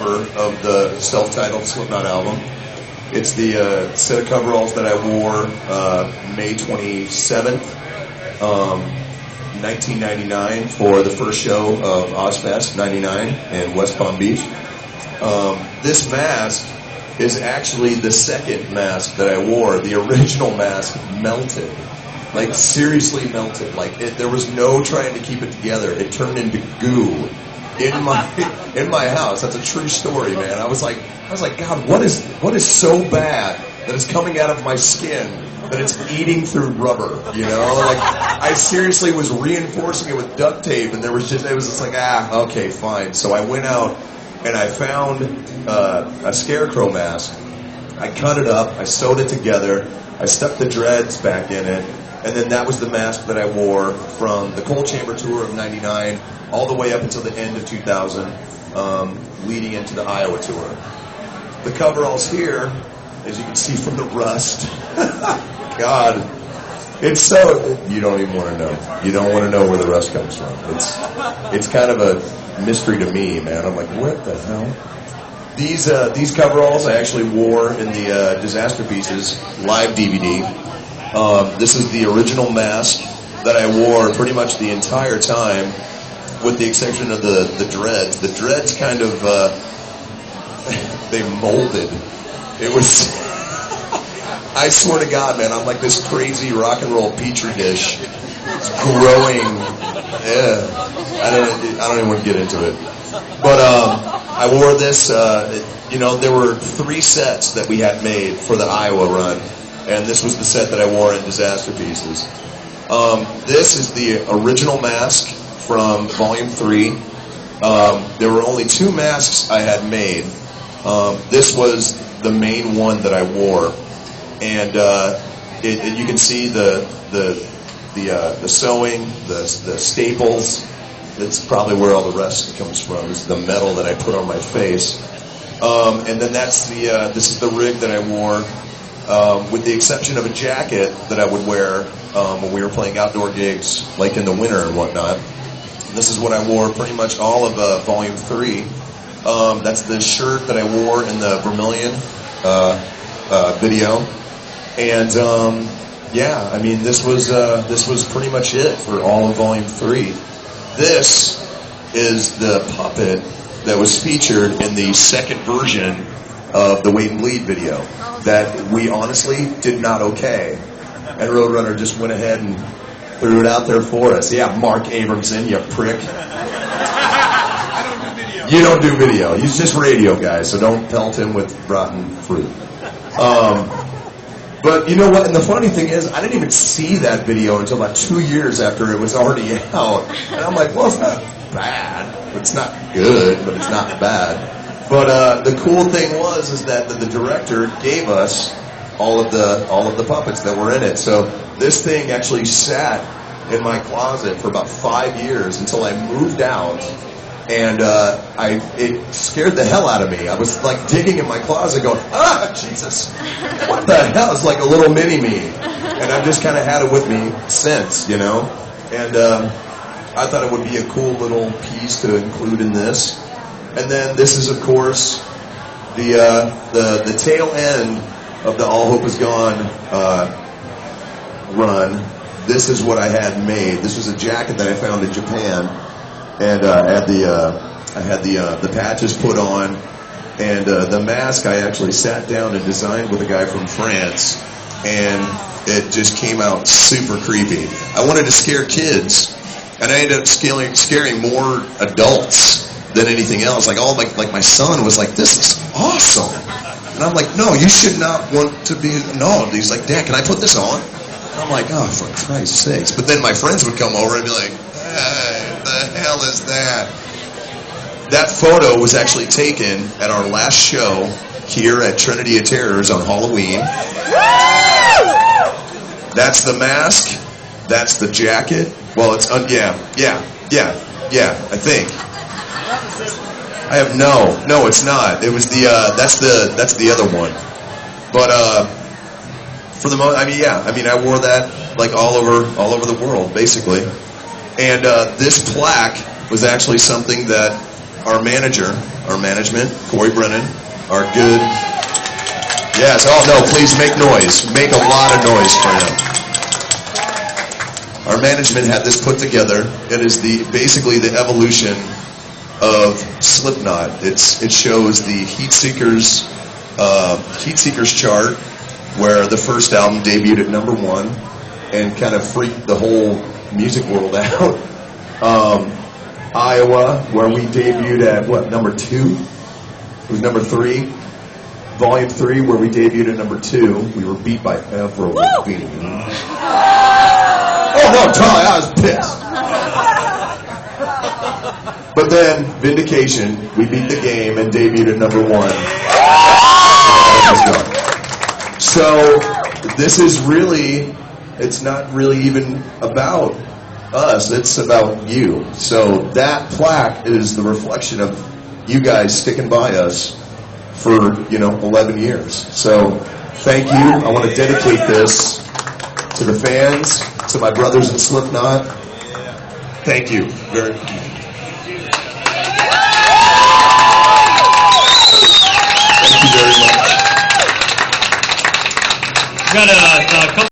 cover of the self-titled Slipknot album. It's the set of coveralls that I wore May 27th, 1999 for the first show of Ozfest 99 in West Palm Beach. This mask is actually the second mask that I wore. The original mask melted. Like, seriously melted. Like, there was no trying to keep it together. It turned into goo in my house. That's a true story, man. I was like, God, what is so bad that is coming out of my skin that it's eating through rubber? You know, like, I seriously was reinforcing it with duct tape, and it was just like, okay, fine. So I went out and I found a scarecrow mask. I cut it up. I sewed it together. I stuck the dreads back in it. And then that was the mask that I wore from the Coal Chamber tour of '99 all the way up until the end of 2000, leading into the Iowa tour. The coveralls here, as you can see from the rust, God, it's so, you don't even want to know. You don't want to know where the rust comes from. It's kind of a mystery to me, man. I'm like, what the hell? These coveralls I actually wore in the Disaster Pieces live DVD. This is the original mask that I wore pretty much the entire time, with the exception of the dreads. The dreads kind of, they molded. It was, I swear to God, man, I'm like this crazy rock and roll petri dish. It's growing. Yeah, I don't even want to get into it. But I wore this, there were 3 sets that we had made for the Iowa run. And this was the set that I wore in Disaster Pieces. This is the original mask from Volume 3. There were only 2 masks I had made. This was the main one that I wore. And you can see the sewing, the staples. That's probably where all the rest comes from, is the metal that I put on my face. And then this is the rig that I wore. With the exception of a jacket that I would wear when we were playing outdoor gigs, like in the winter and whatnot. This is what I wore pretty much all of Volume 3. That's the shirt that I wore in the Vermilion video. And this was pretty much it for all of Volume 3. This is the puppet that was featured in the second version of the Wait and Bleed video that we honestly did not okay. And Roadrunner just went ahead and threw it out there for us. Yeah, Mark Abramson, you prick. I don't do video. You don't do video. He's just radio guy, so don't pelt him with rotten fruit. But you know what? And the funny thing is, I didn't even see that video until about 2 years after it was already out. And I'm like, well, it's not bad. It's not good, but it's not bad. But the cool thing is that the director gave us all of the puppets that were in it. So this thing actually sat in my closet for about 5 years until I moved out, and it scared the hell out of me. I was like digging in my closet, going, Jesus, what the hell? It's like a little mini me, and I've just kind of had it with me since, you know. And I thought it would be a cool little piece to include in this. And then this is, of course, the tail end of the All Hope Is Gone run. This is what I had made. This was a jacket that I found in Japan, and I had the patches put on, and the mask I actually sat down and designed with a guy from France, and it just came out super creepy. I wanted to scare kids, and I ended up scaring more adults than anything else. Like my son was like, "This is awesome," and I'm like, "No, you should not want to be." No, he's like, "Dad, can I put this on?" And I'm like, "Oh, for Christ's sakes!" But then my friends would come over and be like, "Hey, the hell is that?" That photo was actually taken at our last show here at Trinity of Terrors on Halloween. That's the mask. That's the jacket. Well, it's yeah. I think. I have no, it's not. It was that's the other one. But for the most, I wore that like all over the world basically. And this plaque was actually something that our manager, our management, Corey Brennan, our good. Yes. Oh no! Please make noise. Make a lot of noise for him. Our management had this put together. It is basically the evolution of Slipknot. It shows the Heat Seekers chart, where the first album debuted at #1 and kind of freaked the whole music world out. Iowa, where we debuted at what, #2? It was #3. Volume 3, where we debuted at #2. We were beat by Avril Lavigne. Oh no, Charlie, I was pissed. But then, Vindication, we beat the game and debuted at #1. So, this is really, it's not really even about us, it's about you. So, that plaque is the reflection of you guys sticking by us for, 11 years. So, thank you. I want to dedicate this to the fans, to my brothers in Slipknot. Thank you very much. Thank you very much. Got a couple